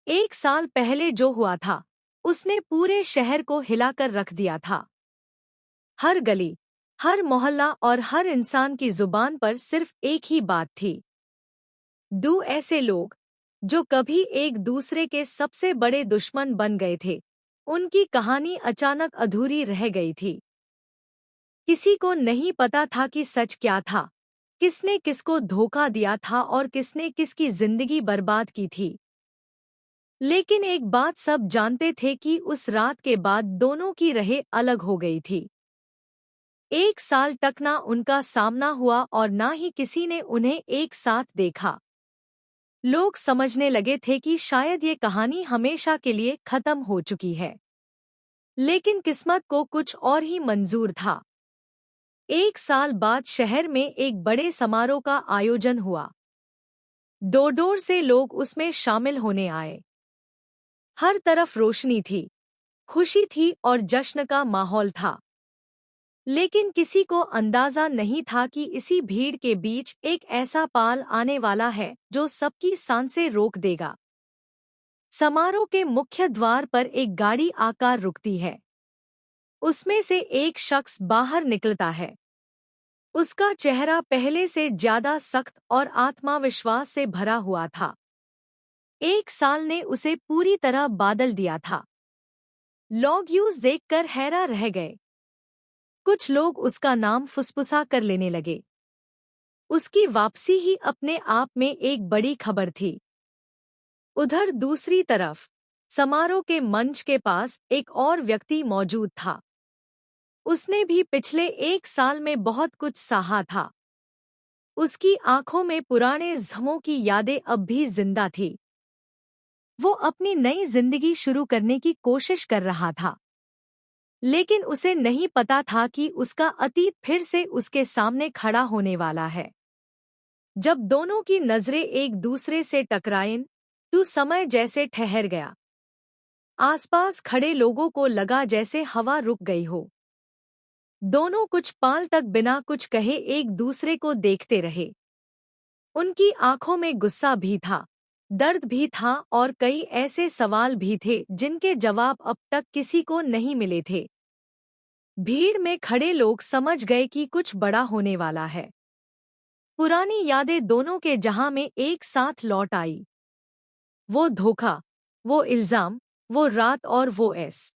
1 साल पहले जो हुआ था, उसने पूरे शहर को हिलाकर रख दिया था। हर गली, हर मोहल्ला और हर इंसान की जुबान पर सिर्फ एक ही बात थी। दो ऐसे लोग, जो कभी एक दूसरे के सबसे बड़े दुश्मन बन गए थे, उनकी कहानी अचानक अधूरी रह गई थी। किसी को नहीं पता था कि सच क्या था, किसने किसको धोखा दिया था और किसने किसकी जिंदगी बर्बाद की थी। लेकिन एक बात सब जानते थे कि उस रात के बाद दोनों की राहें अलग हो गई थी। 1 साल तक ना उनका सामना हुआ और ना ही किसी ने उन्हें एक साथ देखा। लोग समझने लगे थे कि शायद ये कहानी हमेशा के लिए खत्म हो चुकी है। लेकिन किस्मत को कुछ और ही मंजूर था। 1 साल बाद शहर में एक बड़े समारोह का आयोजन हुआ। दूर-दूर से लोग उसमें शामिल होने आए। हर तरफ रोशनी थी, खुशी थी और जश्न का माहौल था। लेकिन किसी को अंदाजा नहीं था कि इसी भीड़ के बीच एक ऐसा पल आने वाला है जो सबकी सांसें रोक देगा। समारोह के मुख्य द्वार पर एक गाड़ी आकर रुकती है। उसमें से एक शख्स बाहर निकलता है। उसका चेहरा पहले से ज्यादा सख्त और आत्मविश्वास से भरा हुआ था। 1 साल ने उसे पूरी तरह बादल दिया था। लोग यूं देखकर हैरान रह गए। कुछ लोग उसका नाम फुसफुसा कर लेने लगे। उसकी वापसी ही अपने आप में एक बड़ी खबर थी। उधर दूसरी तरफ, समारोह के मंच के पास एक और व्यक्ति मौजूद था। उसने भी पिछले 1 साल में बहुत कुछ सहा था। उसकी आंखों में पुराने ज़ख्मों की यादें अब भी जिंदा थी। वो अपनी नई जिंदगी शुरू करने की कोशिश कर रहा था। लेकिन उसे नहीं पता था कि उसका अतीत फिर से उसके सामने खड़ा होने वाला है। जब दोनों की नजरें एक दूसरे से टकराईं, तो समय जैसे ठहर गया। आसपास खड़े लोगों को लगा जैसे हवा रुक गई हो। दोनों कुछ पल तक बिना कुछ कहे एक दूसरे को देखते रहे। उनकी आंखों में गुस्सा भी था, दर्द भी था और कई ऐसे सवाल भी थे जिनके जवाब अब तक किसी को नहीं मिले थे। भीड़ में खड़े लोग समझ गए कि कुछ बड़ा होने वाला है। पुरानी यादें दोनों के जहां में एक साथ लौट आई। वो धोखा, वो इल्जाम, वो रात और वो ऐस